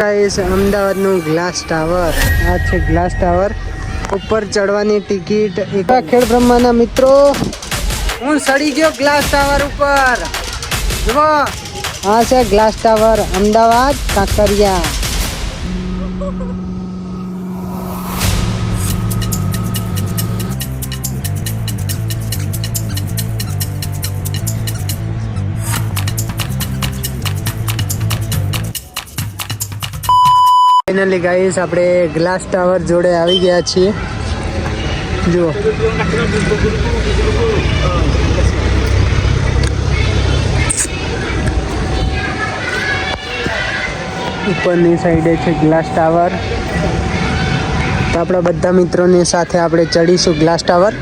Guys અમદાવાદનું glass tower આ છે ગ્લાસ ટાવર ઉપર ચડવાની ટિકિટ ખેડ બ્રહ્માના મિત્રો હું સડી ગયો ગ્લાસ ટાવર ઉપર જુઓ આ છે glass tower Ahmedabad Kankaria finally guys આપણે ગ્લાસ ટાવર જોડે આવી ગયા છીએ જુઓ ઉપરની સાઈડે છે ગ્લાસ ટાવર તો આપણા બધા મિત્રોની સાથે આપણે ચડીશું ગ્લાસ ટાવર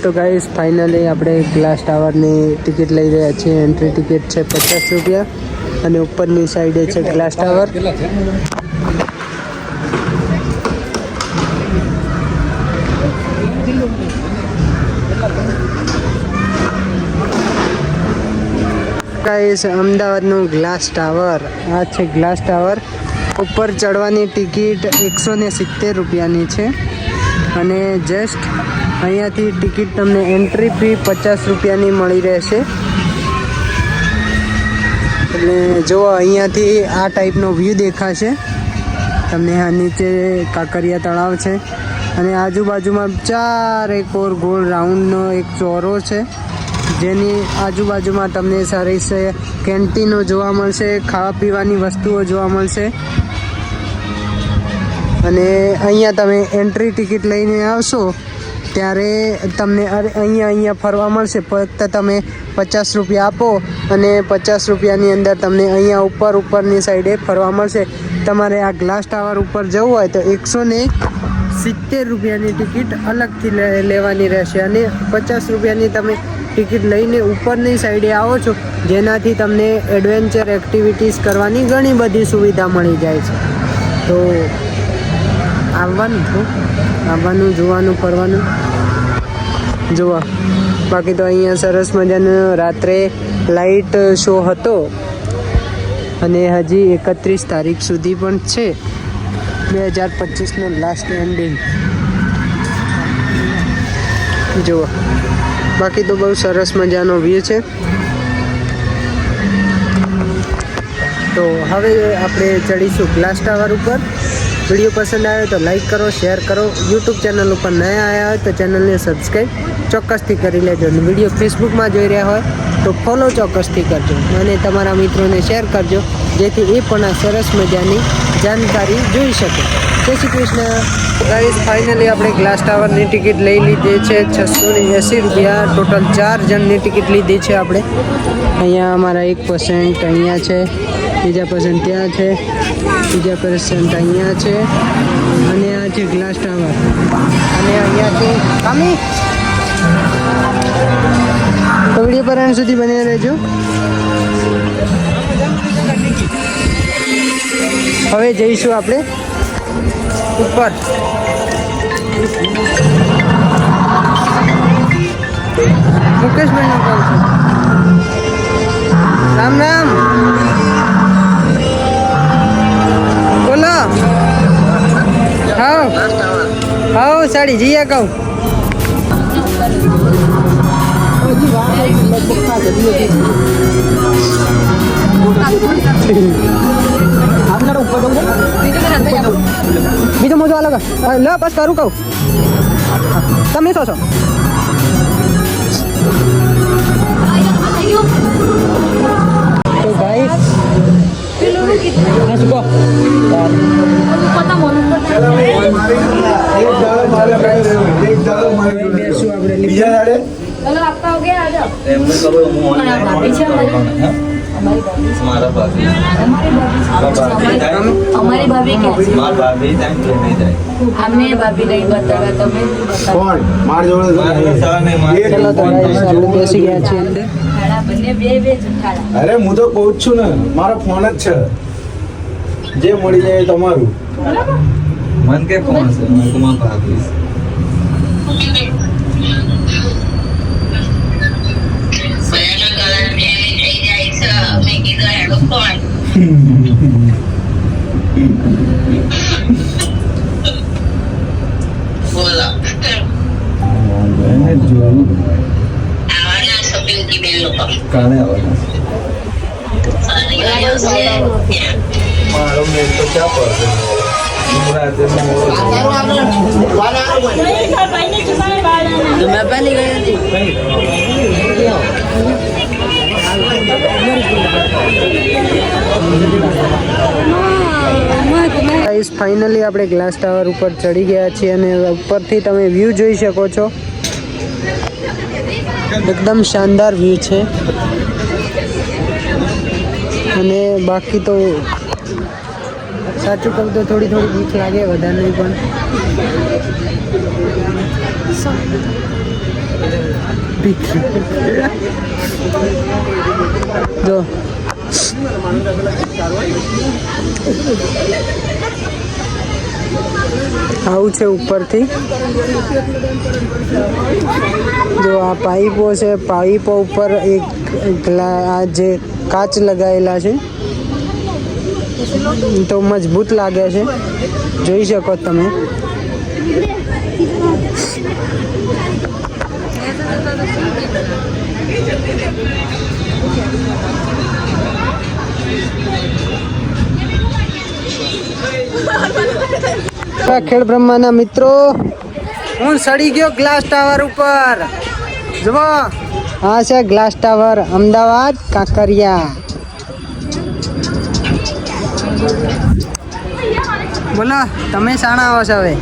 તો ગાઈસ ફાઇનલી આપણે ગ્લાસ ટાવરની ટિકિટ લઈ રહ્યા છીએ એન્ટ્રી ટિકિટ છે 50 રૂપિયા અને ઉપરની સાઈડે છે ગ્લાસ ટાવર ગાઈસ અમદાવાદનું ગ્લાસ ટાવર આ છે ગ્લાસ ટાવર ઉપર ચડવાની ટિકિટ 170 રૂપિયાની છે અને જસ્ટ અહીંયાથી ટિકિટ તમને એન્ટ્રી ફી 50 રૂપિયાની મળી રહેશે એટલે જો અહીંયાથી આ ટાઈપનો વ્યૂ દેખાશે તમને આ નીચે કાંકરિયા તળાવ છે અને આજુબાજુમાં ચાર ઓર ગોળ રાઉન્ડનો એક ચોરો છે જેની આજુબાજુમાં તમને સારી છે કેન્ટીનો જોવા મળશે ખાવા પીવાની વસ્તુઓ જોવા મળશે અને અહીંયા તમે એન્ટ્રી ટિકિટ લઈને આવશો ત્યારે તમને અહીંયા ફરવા મળશે ફક્ત તમે 50 રૂપિયા આપો અને 50 રૂપિયાની અંદર તમને અહીંયા ઉપરની સાઈડે ફરવા મળશે તમારે આ ગ્લાસ ટાવર ઉપર જવું હોય તો 170 રૂપિયાની ટિકિટ અલગથી લેવાની રહેશે અને 50 રૂપિયાની તમે ટિકિટ લઈને ઉપરની સાઈડે આવો છો જેનાથી તમને એડવેન્ચર એક્ટિવિટીઝ કરવાની ઘણી બધી સુવિધા મળી જાય છે તો આવવાનું જોવાનું ફરવાનું જોવા બાકી તો અહીંયા સરસ મજાનો રાત્રે લાઇટ શો હતો અને હજી 31 તારીખ સુધી પણ છે 2025નો લાસ્ટ એન્ડિંગ જોવા બાકી તો બહુ સરસ મજાનો વ્યૂ છે તો હવે આપણે ચડીશું ગ્લાસ ટાવર ઉપર વિડીયો પસંદ આવે તો લાઈક કરો શેર કરો યુટ્યુબ ચેનલ ઉપર નયા આવ્યા હોય તો ચેનલને સબસ્ક્રાઈબ ચોક્કસથી કરી લેજો અને વિડીયો ફેસબુકમાં જોઈ રહ્યા હોય તો ફોલો ચોક્કસથી કરજો અને તમારા મિત્રોને શેર કરજો જેથી એ પણ આ સરસ મજાની જાણકારી જોઈ શકે જય શ્રી કૃષ્ણ ગાઈસ ફાઇનલી આપણે ગ્લાસ ટાવરની ટિકિટ લઈ લીધી છે 680 રૂપિયા ટોટલ 4 જણની ટિકિટ લીધી છે આપણે અહીંયા અમારા 1% અહીંયા છે બીજા પર્સન્ટ ત્યાં છે બીજા પર્સન્ટ અહીંયા છે અને આ છે ગ્લાસ ટાવર અને અહીંયાથી કામી તો વિડીયો પર અંત સુધી બન્યા રહેજો હવે જઈશું આપણે ઉપર મુકેશભાઈનો કોલ છે રામ રામ બોલો હાઉ સાડી જઈએ કહું બીજો મોજો અલગ લો બસ કરું કહું તમે શું છો તો ગાઈસ हमारी भाभी क्या भाभी हमने भाभी नहीं बताया તમે કોણ માર જોડે બેસી ગયા છે અંદર બંને બે જુઠ્ઠાડા અરે હું તો કહું છું ને મારો ફોન જ છે જે મળી જાય તમારું मन के फोन से मैं तुम्हारा भाभी કાલે આવવાના મારો મેલ તો ચા પર રાતે ગાઈસ ફાઇનલી આપણે ગ્લાસ ટાવર ઉપર ચડી ગયા છીએ અને ઉપરથી તમે વ્યૂ જોઈ શકો છો. એકદમ શાનદાર વ્યૂ છે અને બાકી તો સાચું કહું તો થોડી બીક લાગે, વધારે નહીં પણ બીક જો આવું છે ઉપરથી. જો આ પાઇપો છે, પાઇપો ઉપર આ જે કાચ લગાવેલા છે તો મજબૂત લાગે છે, જોઈ શકો તમે. ખેડ બ્રહ્માના મિત્રો, હું ચડી ગયો ગ્લાસ ટાવર ઉપર. જુઓ, આ છે ગ્લાસ ટાવર, અમદાવાદ કાંકરિયા. બોલો તમે શાણા આવો છો હવે?